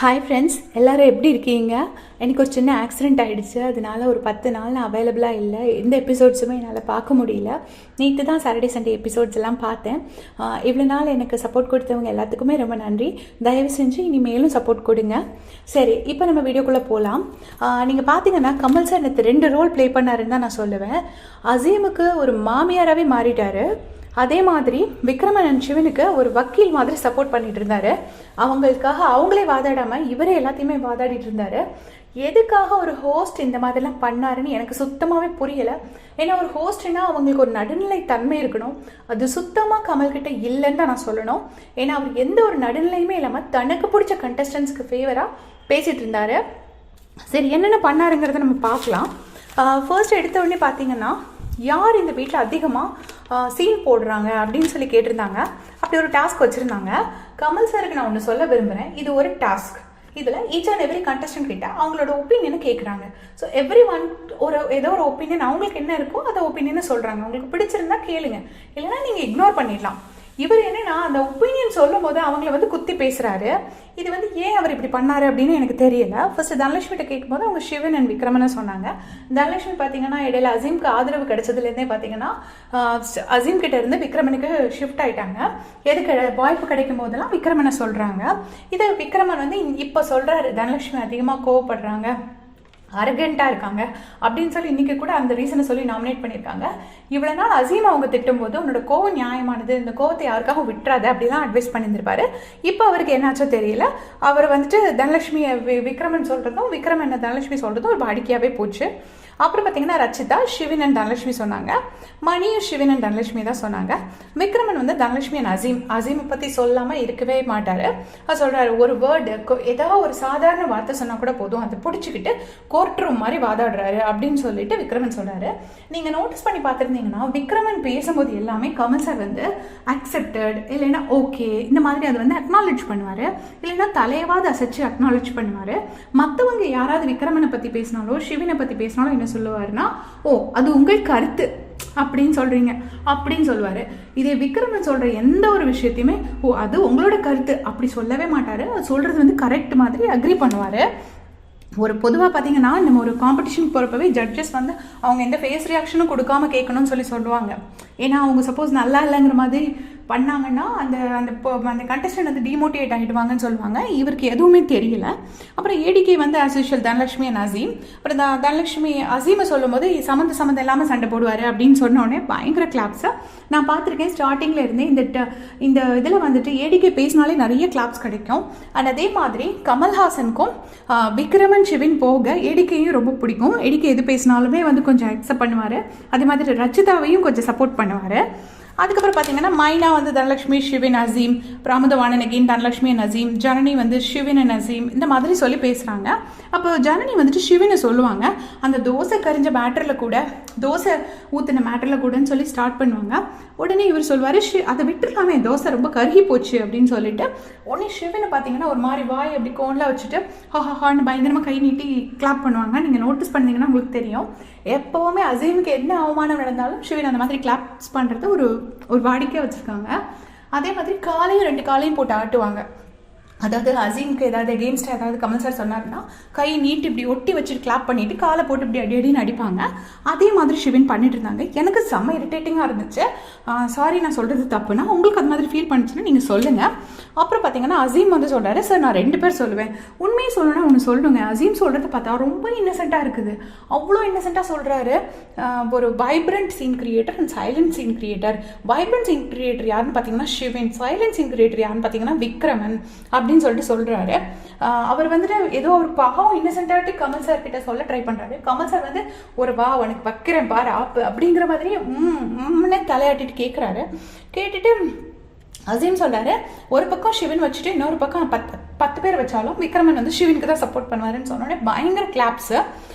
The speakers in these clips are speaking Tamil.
ஹாய் ஃப்ரெண்ட்ஸ், எல்லோரும் எப்படி இருக்கீங்க? எனக்கு ஒரு சின்ன ஆக்சிடெண்ட் ஆகிடுச்சு. அதனால ஒரு 10 நாள் நான் அவைலபிளாக இல்லை. எந்த எபிசோட்ஸுமே என்னால் பார்க்க முடியல. நேற்று தான் சாட்டர்டே சண்டே எபிசோட்ஸ் எல்லாம் பார்த்தேன். இவ்வளோ நாள் எனக்கு சப்போர்ட் கொடுத்தவங்க எல்லாத்துக்குமே ரொம்ப நன்றி. தயவு செஞ்சு இனிமேலும் சப்போர்ட் கொடுங்க. சரி, இப்போ நம்ம வீடியோக்குள்ளே போகலாம். நீங்கள் பார்த்தீங்கன்னா கமல் சார் நேற்று 2 ரோல் ப்ளே பண்ணாருன்னு தான் நான் சொல்லுவேன். அசீமுக்கு ஒரு மாமியாராகவே மாறிட்டார். அதே மாதிரி விக்ரமன் அண்ட் சிவனுக்கு ஒரு வக்கீல் மாதிரி சப்போர்ட் பண்ணிட்டு இருந்தாரு. அவங்களுக்காக அவங்களே வாதாடாமல் இவரே எல்லாத்தையுமே வாதாடிட்டு இருந்தாரு. எதுக்காக ஒரு ஹோஸ்ட் இந்த மாதிரிலாம் பண்ணாருன்னு எனக்கு சுத்தமாகவே புரியலை. ஏன்னா ஒரு ஹோஸ்ட்னா அவங்களுக்கு ஒரு நடுநிலை தன்மை இருக்கணும். அது சுத்தமாக கமல்கிட்ட இல்லைன்னு தான் நான் சொல்லணும். ஏன்னா அவர் எந்த ஒரு நடுநிலையுமே இல்லாமல் தனக்கு பிடிச்ச கண்டஸ்டன்ஸ்க்கு ஃபேவராக பேசிகிட்டு இருந்தார். சரி, என்னென்ன பண்ணாருங்கிறத நம்ம பார்க்கலாம். ஃபர்ஸ்ட் எடுத்த உடனே பார்த்தீங்கன்னா, யார் இந்த வீட்டில் அதிகமாக சீன் போடுறாங்க அப்படின்னு சொல்லி கேட்டிருந்தாங்க. அப்படி ஒரு டாஸ்க் வச்சுருந்தாங்க. கமல் சாருக்கு நான் ஒன்று சொல்ல விரும்புகிறேன். இது ஒரு டாஸ்க். இதில் ஈச் அண்ட் எவ்ரி கண்டஸ்டன்ட் கிட்ட அவங்களோட ஒப்பீனியனை கேட்குறாங்க. ஸோ எவ்ரி ஒன் ஏதோ ஒரு ஒப்பீனியன் அவங்களுக்கு என்ன இருக்கோ அதை ஒப்பீனியனை சொல்கிறாங்க. உங்களுக்கு பிடிச்சிருந்தா கேளுங்க, இல்லைன்னா நீங்கள் இக்னோர் பண்ணிடலாம். இவர் என்னன்னா அந்த ஒப்பீனியன் சொல்லும் போது அவங்கள குத்தி பேசுறாரு. இது ஏன் அவர் இப்படி பண்ணாரு அப்படின்னு எனக்கு தெரியல. ஃபர்ஸ்ட் தனலட்சுமிகிட்ட கேட்கும்போது அவங்க சிவன் அண்ட் விக்ரமனை சொன்னாங்க. தனலட்சுமி பார்த்தீங்கன்னா இடையில அசீம்க்கு ஆதரவு கிடைச்சதுலேருந்தே பார்த்தீங்கன்னா அசீம் கிட்ட இருந்து விக்ரமனுக்கு ஷிஃப்ட் ஆயிட்டாங்க. எதுக்கு வாய்ப்பு கிடைக்கும் போதெல்லாம் விக்ரமனை சொல்றாங்க. இதை விக்ரமன் இப்போ சொல்றாரு, தனலட்சுமி அதிகமாக கோவப்படுறாங்க, அரகண்டாக இருக்காங்க அப்படின்னு சொல்லி இன்றைக்கி கூட அந்த ரீசனை சொல்லி நாமினேட் பண்ணியிருக்காங்க. இவ்வளோ நாள் அசீம் அவங்க திட்டும்போது உன்னோட கோவம் நியாயமானது, இந்த கோவத்தை யாருக்காக விட்டுறாது அப்படிலாம் அட்வைஸ் பண்ணியிருந்திருப்பாரு. இப்போ அவருக்கு என்னாச்சோ தெரியல. அவர் தனலட்சுமியை விக்ரமன் சொல்கிறதும் விக்ரமன் தனலட்சுமி சொல்கிறதும் ஒரு வாடிக்கையாகவே போச்சு. அப்புறம் பார்த்தீங்கன்னா ரச்சிதா சிவன் அண்ட் தனலட்சுமி சொன்னாங்க. மணியும் சிவன் அண்ட் தனலட்சுமி தான் சொன்னாங்க. விக்ரமன் தனலட்சுமி அண்ட் அசீமை பற்றி சொல்லாமல் இருக்கவே மாட்டார். அது சொல்கிறாரு, ஒரு வேர்டு ஏதாவது ஒரு சாதாரண வார்த்தை சொன்னால் கூட போதும், அதை பிடிச்சிக்கிட்டு கோர்ட் ரூம் மாதிரி வாதாடுறாரு அப்படின்னு சொல்லிட்டு விக்ரமன் சொல்கிறாரு. நீங்கள் நோட்டீஸ் பண்ணி பார்த்துருந்தீங்கன்னா விக்ரமன் பேசும்போது எல்லாமே கமல் சார் அக்செப்டட் இல்லைன்னா ஓகே இந்த மாதிரி அதை அக்னாலேஜ் பண்ணுவார். இல்லைன்னா தலையவாது அசைச்சு அக்னாலேஜ் பண்ணுவார். மற்றவங்க யாராவது விக்ரமனை பற்றி பேசினாலோ சிவனை பற்றி பேசினாலும் என்ன சொல்லுவாருன்னா, ஓ அது உங்கள் கருத்து அப்படின்னு சொல்றீங்க அப்படின்னு சொல்லுவாரு. இதே விக்ரமன் சொல்ற எந்த ஒரு விஷயத்தையுமே ஓ அது உங்களோட கருத்து அப்படி சொல்லவே மாட்டாரு. அது சொல்றது கரெக்ட் மாதிரி அக்ரி பண்ணுவாரு. ஒரு பொதுவாக பார்த்தீங்கன்னா நம்ம ஒரு காம்படிஷன் போகிறப்பவே ஜட்ஜஸ் அவங்க எந்த ஃபேஸ் ரியாக்ஷனும் கொடுக்காம கேட்கணும்னு சொல்லுவாங்க. ஏன்னா அவங்க சப்போஸ் நல்லா இல்லைங்கிற மாதிரி பண்ணாங்கன்னா அந்த அந்த கண்டஸ்டன்ட் டிமோட்டிவேட் ஆகிடுவாங்கன்னு சொல்லுவாங்க. இவருக்கு எதுவுமே தெரியல. அப்புறம் ADK as usual Dhanalakshmi and Azeem. அப்புறம் தனலட்சுமி அசீமை சொல்லும் போது சம்மந்தம் இல்லாமல் சண்டை போடுவார் அப்படின்னு சொன்னோடனே பயங்கர கிளாப்ஸை நான் பார்த்துருக்கேன். ஸ்டார்டிங்கில் இருந்தே இந்த இதில் ஏடிகே பேசினாலே நிறைய கிளாப்ஸ் கிடைக்கும். அண்ட் அதே மாதிரி கமல்ஹாசனுக்கும் விக்ரமன் சிவன் போக ஏடிகையும் ரொம்ப பிடிக்கும். ஏடிகே எது பேசினாலுமே கொஞ்சம் அக்செப்ட் பண்ணுவார். அதே மாதிரி ரச்சிதாவையும் கொஞ்சம் சப்போர்ட் பண்ணுவார். அதுக்கப்புறம் பார்த்தீங்கன்னா மைனா தனலட்சுமி சிவன் அசீம், பிரமுதவாணன் again Dhanalakshmi and Azeem, Janani Shivin and Azeem இந்த மாதிரி சொல்லி பேசுகிறாங்க. அப்போ ஜனனி சிவனை சொல்லுவாங்க, அந்த தோசை கரிஞ்ச மேட்டரில் கூட தோசை ஊற்றின மேட்டரில் கூடன்னு சொல்லி ஸ்டார்ட் பண்ணுவாங்க. உடனே இவர் சொல்வார், அதை விட்டுருக்காமே தோசை ரொம்ப கருகி போச்சு அப்படின்னு சொல்லிட்டு உடனே சிவனை பார்த்தீங்கன்னா ஒரு மாதிரி வாய் அப்படி கோன்லாம் வச்சுட்டு ஹான்னு பயங்கரமாக கை நீட்டி கிளாப் பண்ணுவாங்க. நீங்கள் நோட்டீஸ் பண்ணீங்கன்னா உங்களுக்கு தெரியும். எப்போவுமே அசீமுக்கு என்ன அவமானம் நடந்தாலும் சிவன் அந்த மாதிரி கிளாப்ஸ் பண்ணுறது ஒரு வாடிக்கையாக வச்சுருக்காங்க. அதே மாதிரி காலையும் 2 காலையும் போட்டு ஆட்டுவாங்க. அதாவது அசீமுக்கு ஏதாவது எகெயின்ஸ்டாக ஏதாவது கமல் சார் சொன்னார்னா கை நீட்டு இப்படி ஒட்டி வச்சுட்டு கிளாப் பண்ணிவிட்டு காலை போட்டு இப்படி அடின்னு அடிப்பாங்க. அதே மாதிரி சிவன் பண்ணிட்டு இருந்தாங்க. எனக்கு செம்ம இரிட்டேட்டிங்காக இருந்துச்சு. சாரி, நான் சொல்கிறது தப்புனா உங்களுக்கு அது மாதிரி ஃபீல் பண்ணிச்சுன்னா நீங்கள் சொல்லுங்கள். அப்புறம் பார்த்தீங்கன்னா அசீம் சொல்கிறாரு, சார் நான் 2 பேர் சொல்லுவேன், உண்மையை சொல்லணும்னா ஒன்று சொல்லுங்க. அசீம் சொல்கிறது பார்த்தா ரொம்ப இன்னசென்ட்டாக இருக்குது. அவ்வளோ இன்னசென்ட்டாக சொல்கிறாரு. ஒரு vibrant scene creator and silent scene creator. Vibrant scene creator யாருன்னு பார்த்தீங்கன்னா சிவன், சைலண்ட் சீன் கிரியேட்டர் யாருன்னு பார்த்தீங்கன்னா விக்ரமன் அப்படின்னு சொல்லிட்டு சொல்கிறாரு. அவர் ஏதோ ஒரு பாவம் இன்னசென்ட்டாகிட்டு கமல் சார் கிட்ட சொல்ல ட்ரை பண்ணுறாரு. கமல் சார் ஒரு வா உனக்கு வைக்கிறேன் பாரு ஆப்பு அப்படிங்கிற மாதிரி தலையாட்டிட்டு கேட்குறாரு. கேட்டுட்டு அசீம் சொல்கிறாரு, ஒரு பக்கம் சிவன் வச்சுட்டு இன்னொரு பக்கம் 10 பேர் வச்சாலும் விக்ரமன் சிவனுக்கு தான் சப்போர்ட் பண்ணுவாருன்னு சொன்னோடனே பயங்கர கிளாப்ஸு.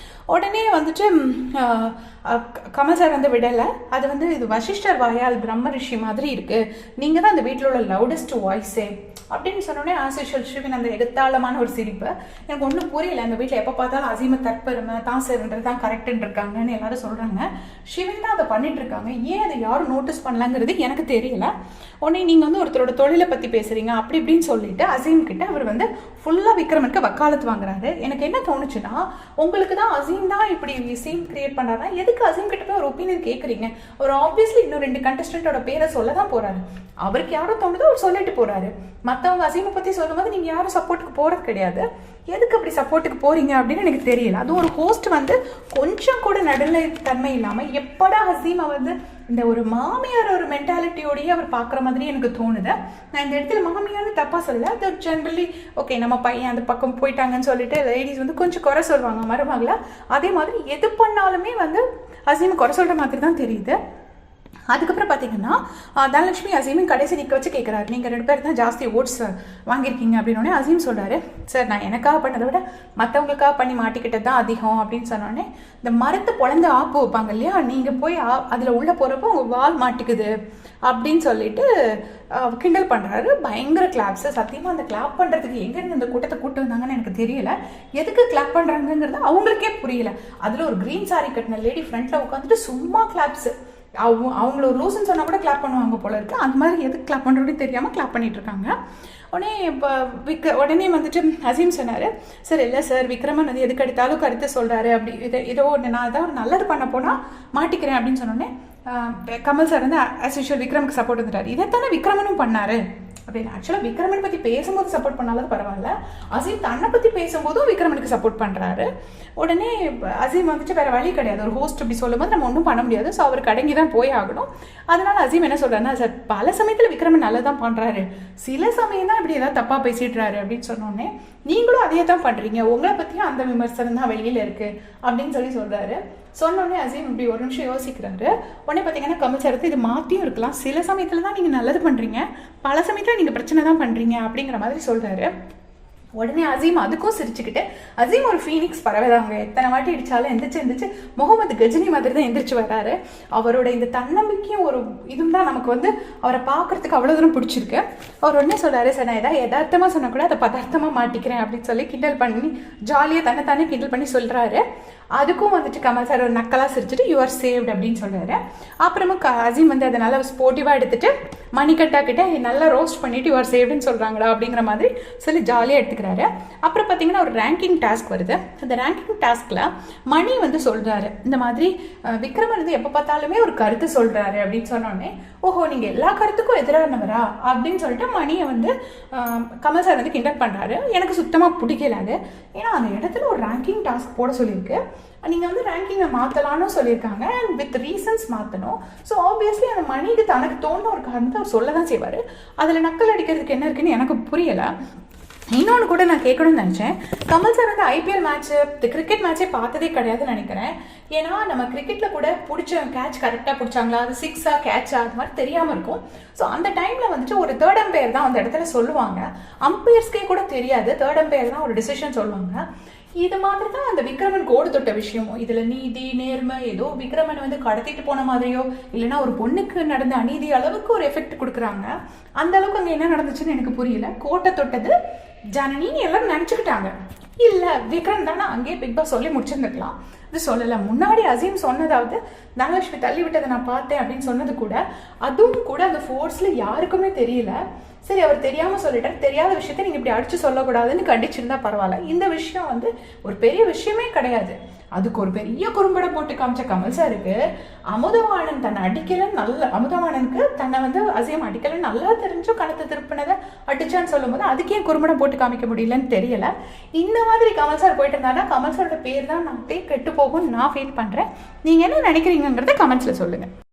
உடனே கமல் சார் விடலை. அது இது வசிஷ்டர் வாயால் பிரம்ம ரிஷி மாதிரி இருக்குது, நீங்கள் தான் அந்த வீட்டில் உள்ள லவுடஸ்ட் வாய்ஸே அப்படின்னு சொன்னோடனே ஆசிஷல் சிவன் எகத்தாளமான ஒரு சிரிப்பு. எனக்கு ஒன்றும் புரியல. அந்த வீட்டில் எப்போ பார்த்தாலும் அசீம தற்பெருமை தான் சேர்ன்றது தான் கரெக்டுன்னு இருக்காங்கன்னு எல்லாரும் சொல்கிறாங்க. சிவன் தான் அதை பண்ணிட்டு இருக்காங்க. ஏன் அதை யாரும் நோட்டீஸ் பண்ணலாங்கிறது எனக்கு தெரியல. உடனே நீங்கள் ஒருத்தரோட தொழிலை பற்றி பேசுகிறீங்க அப்படி இப்படின்னு சொல்லிட்டு அசீம் கிட்ட அவர் ஃபுல்லாக விக்ரமனுக்கு வக்காலத்து வாங்குறாரு. எனக்கு என்ன தோணுச்சுன்னா, உங்களுக்கு தான் அசீம் தான் இப்படி சீன் கிரியேட் பண்ணாரா, எதுக்கு அசீம் கிட்ட போய் ஒரு ஒப்பீனியன் கேட்குறீங்க? ஒரு ஆப்வியஸ்லி இன்னும் 2 கண்டஸ்டன்ட்டோட பேரை சொல்ல தான் போறாரு. அவருக்கு யாரும் தோணுதோ அவர் சொல்லிட்டு போறாரு. மற்றவங்க அசீமை பற்றி சொல்லும்போது நீங்கள் யாரும் சப்போர்ட்டுக்கு போகிறது கிடையாது. எதுக்கு அப்படி சப்போர்ட்டுக்கு போறீங்க அப்படின்னு எனக்கு தெரியல. அதுவும் ஒரு ஹோஸ்ட் வந்து கொஞ்சம் கூட நடுநிலை தன்மை இல்லாமல் எப்படா அசீமை வந்து இந்த ஒரு மாமியார் ஒரு மென்டாலிட்டியோடய அவர் பார்க்குற மாதிரி எனக்கு தோணுது. நான் இந்த இடத்துல மாமியார்னு தப்பாக சொல்லலை, அது ஜென்ரலி ஓகே நம்ம பையன் அந்த பக்கம் போயிட்டாங்கன்னு சொல்லிட்டு லேடிஸ் வந்து கொஞ்சம் குறை சொல்லுவாங்க மருமகளை. அதே மாதிரி எது பண்ணாலுமே வந்து அசீமை குறை சொல்கிற மாதிரி தான் தெரியுது. அதுக்கப்புறம் பார்த்தீங்கன்னா தனலட்சுமி அசீமும் கடைசி நிற்க வச்சு கேட்குறாரு, நீங்கள் 2 பேர் தான் ஜாஸ்தி ஓட்ஸ் வாங்கியிருக்கீங்க அப்படின்னோடனே அசீம் சொல்கிறாரு, சார் நான் எனக்காக பண்ணதை விட மற்றவங்களுக்காக பண்ணி மாட்டிக்கிட்டது தான் அதிகம் அப்படின்னு சொன்னோடனே, இந்த மரத்தை பொழந்து ஆப்பு வைப்பாங்க இல்லையா, நீங்கள் போய் அதில் உள்ளே போகிறப்போ உங்கள் வால் மாட்டிக்குது அப்படின்னு சொல்லிட்டு கிண்டல் பண்ணுறாரு. பயங்கர கிளாப்ஸு. சத்தியமாக அந்த கிளாப் பண்ணுறதுக்கு எங்கேருந்து இந்த கூட்டத்தை கூட்டு வந்தாங்கன்னு எனக்கு தெரியல. எதுக்கு கிளாப் பண்ணுறாங்கங்கிறது அவங்களுக்கே புரியல. அதில் ஒரு க்ரீன் சாரி கட்டின லேடி ஃப்ரண்ட்டில் உட்காந்துட்டு சும்மா கிளாப்ஸு. அவங்கள ஒரு லூசுன்னு சொன்னால் கூட கிளாப் பண்ணுவாங்க போல இருக்குது. அந்த மாதிரி எதுக்கு கிளாப் பண்ணுறோன்னு தெரியாமல் கிளாப் பண்ணிட்டு இருக்காங்க. உடனே வந்துட்டு அசீம் சொன்னார், சார் இல்லை சார் விக்ரமன் வந்து எதுக்கு எடுத்தாலும் கருத்து சொல்கிறாரு, அப்படி ஏதோ ஒன்று நான் ஏதாவது நல்லது பண்ண போனால் மாட்டிக்கிறேன் அப்படின்னு சொன்னோடனே கமல் சார் வந்து ஆஸ் யூஷுவல் விக்ரமுக்கு சப்போர்ட் வந்துட்டார். இதைத்தானே விக்ரமனும் பண்ணார் அப்படின்னு. ஆக்சுவலாக விக்ரமன் பற்றி பேசும்போது சப்போர்ட் பண்ணாலும் பரவாயில்ல, அசீம் தன்னை பற்றி பேசும்போதும் விக்ரமனுக்கு சப்போர்ட் பண்ணுறாரு. உடனே அசீம் வந்துட்டு வேறு வழி கிடையாது, ஒரு ஹோஸ்ட் இப்படி சொல்லும்போது நம்ம ஒன்றும் பண்ண முடியாது, ஸோ அவருக்கு அடங்கி தான் போய் ஆகணும். அதனால அசீம் என்ன சொல்கிறாருன்னா, சார் பல சமயத்தில் விக்ரமன் நல்லா தான் பண்ணுறாரு, சில சமயம் தான் இப்படி ஏதாவது தப்பாக பேசிடுறாரு அப்படின்னு சொன்னோடனே, நீங்களும் அதே தான் பண்ணுறீங்க, உங்களை பற்றியும் அந்த விமர்சனம் தான் வெளியில் இருக்குது அப்படின்னு சொல்கிறாரு. சொன்னோடனே அசீம் இப்படி ஒரு நிமிஷம் யோசிக்கிறாரு. உடனே பார்த்தீங்கன்னா கமல் சார் இது மாற்றியும் இருக்கலாம், சில சமயத்தில் தான் நீங்கள் நல்லது பண்ணுறீங்க, பல சமயத்தில் நீங்கள் பிரச்சனை தான் பண்ணுறீங்க அப்படிங்கிற மாதிரி சொல்கிறாரு. உடனே அசீம் அதுக்கும் சிரிச்சுக்கிட்டு, அசீம் ஒரு ஃபீனிக்ஸ் பறவை தாங்க, எத்தனை வாட்டி இடிச்சாலும் எந்திரிச்சு முகமது கஜினி மாதிரி தான் எந்திரிச்சு வர்றாரு. அவரோட இந்த தன்னம்பிக்கையும் ஒரு இதுவும் தான் நமக்கு வந்து அவரை பார்க்கறதுக்கு அவ்வளோ தூரம் பிடிச்சிருக்கு. அவர் உடனே சொல்கிறாரு, சார் நான் ஏதாவது யதார்த்தமாக சொன்னால் கூட அதை பதார்த்தமாக மாட்டிக்கிறேன் அப்படின்னு சொல்லி கிண்டல் பண்ணி ஜாலியாக தன்னைத்தானே கிண்டல் பண்ணி சொல்கிறாரு. அதுக்கும் வந்துட்டு கமல் சார் ஒரு நக்கலாக சிரிச்சுட்டு யூ ஆர் சேவ்டு அப்படின்னு சொல்கிறாரு. அப்புறமா அசீம் வந்து அதை நல்லா ஸ்போர்ட்டிவாக எடுத்துகிட்டு மணிக்கட்டா கிட்ட நல்லா ரோஸ்ட் பண்ணிவிட்டு யூ ஆர் சேவ்டுன்னு சொல்கிறாங்களா அப்படிங்கிற மாதிரி சொல்லி ஜாலியாக எடுத்துக்கிறாரு. அப்புறம் பார்த்தீங்கன்னா ஒரு ரேங்கிங் டாஸ்க் வருது. அந்த ரேங்கிங் டாஸ்கில் மணி வந்து சொல்கிறாரு, இந்த மாதிரி விக்ரமன் வந்து எப்போ பார்த்தாலுமே ஒரு கருத்து சொல்கிறாரு அப்படின்னு சொன்னோடனே, ஓஹோ நீங்கள் எல்லா கருத்துக்கும் எதிரானவரா அப்படின்னு சொல்லிட்டு மணியை வந்து கமல் சார் வந்து கிண்டல் பண்ணுறாரு. எனக்கு சுத்தமாக பிடிக்கல அது. ஏன்னா அந்த இடத்துல ஒரு ரேங்கிங் டாஸ்க் போட சொல்லியிருக்கு, நீங்கள் வந்து ரேங்கிங்கை மாற்றலான்னு சொல்லியிருக்காங்க, அண்ட் வித் ரீசன்ஸ் மாற்றணும். ஸோ ஆப்வியஸ்லி அந்த மணிக்கு தனக்கு தோணுன ஒரு காரணத்தை அவர் சொல்ல தான் செய்வார். அதில் நக்கல் அடிக்கிறதுக்கு என்ன இருக்குன்னு எனக்கு புரியலை. இன்னொன்று கூட நான் கேட்கணும்னு நினச்சேன், கமல் சார் வந்து ஐபிஎல் மேட்ச்சு கிரிக்கெட் மேட்ச்சே பார்த்ததே கிடையாதுன்னு நினைக்கிறேன். ஏன்னா நம்ம கிரிக்கெட்டில் கூட பிடிச்ச கேட்ச் கரெக்டாக பிடிச்சாங்களா, அது சிக்ஸா கேட்சா அது மாதிரி தெரியாமல் இருக்கும். ஸோ அந்த டைமில் வந்துட்டு ஒரு தேர்ட் அம்பையர் தான் அந்த இடத்துல சொல்லுவாங்க, அம்பையர்ஸ்க்கே கூட தெரியாது, தேர்ட் அம்பையர் தான் ஒரு டிசிஷன் சொல்லுவாங்க. இது மாதிரி தான் அந்த விக்ரமன் கோடு தொட்ட விஷயமோ, இதில் நீதி நேர்மை ஏதோ விக்ரமன் வந்து கடத்திட்டு போன மாதிரியோ இல்லைன்னா ஒரு பொண்ணுக்கு நடந்த அநீதி அளவுக்கு ஒரு எஃபெக்ட் கொடுக்குறாங்க. அந்த அளவுக்கு அங்கே என்ன நடந்துச்சுன்னு எனக்கு புரியல. கோட்டை தொட்டது ஜனனின்னு எல்லாரும் நினச்சிக்கிட்டாங்க. இல்லை விக்ரம் தானே அங்கேயே பிக் பாஸ் சொல்லி முடிச்சிருந்துக்கலாம், இது சொல்லலை. முன்னாடி அசீம் சொன்னதாவது தனலட்சுமி தள்ளி விட்டதை நான் பார்த்தேன் அப்படின்னு சொன்னது கூட, அதுவும் கூட அந்த ஃபோர்ஸில் யாருக்குமே தெரியல. சரி அவர் தெரியாமல் சொல்லிட்டார், தெரியாத விஷயத்த நீங்கள் இப்படி அடித்து சொல்லக்கூடாதுன்னு கண்டிச்சிருந்தா பரவாயில்ல. இந்த விஷயம் வந்து ஒரு பெரிய விஷயமே கிடையாது. அதுக்கு ஒரு பெரிய குறும்படம் போட்டு காமிச்ச கமல் சாருக்கு அமுதவாணன் தன்னை அடிக்கலன்னு நல்ல, அமுதவாணனுக்கு தன்னை வந்து அசீம் அடிக்கலன்னு நல்லா தெரிஞ்சும் கணத்தை திருப்பினதை அடிச்சான்னு சொல்லும் போது அதுக்கே குறும்படம் போட்டு காமிக்க முடியலன்னு தெரியல. இந்த மாதிரி கமல் சார் போயிட்டு இருந்தாலும் கமல் சாரோட பேர் தான் நான் கெட்டு போகும்னு நான் ஃபீல் பண்ணுறேன். நீங்கள் என்ன நினைக்கிறீங்கிறத கமெண்ட்ஸில் சொல்லுங்கள்.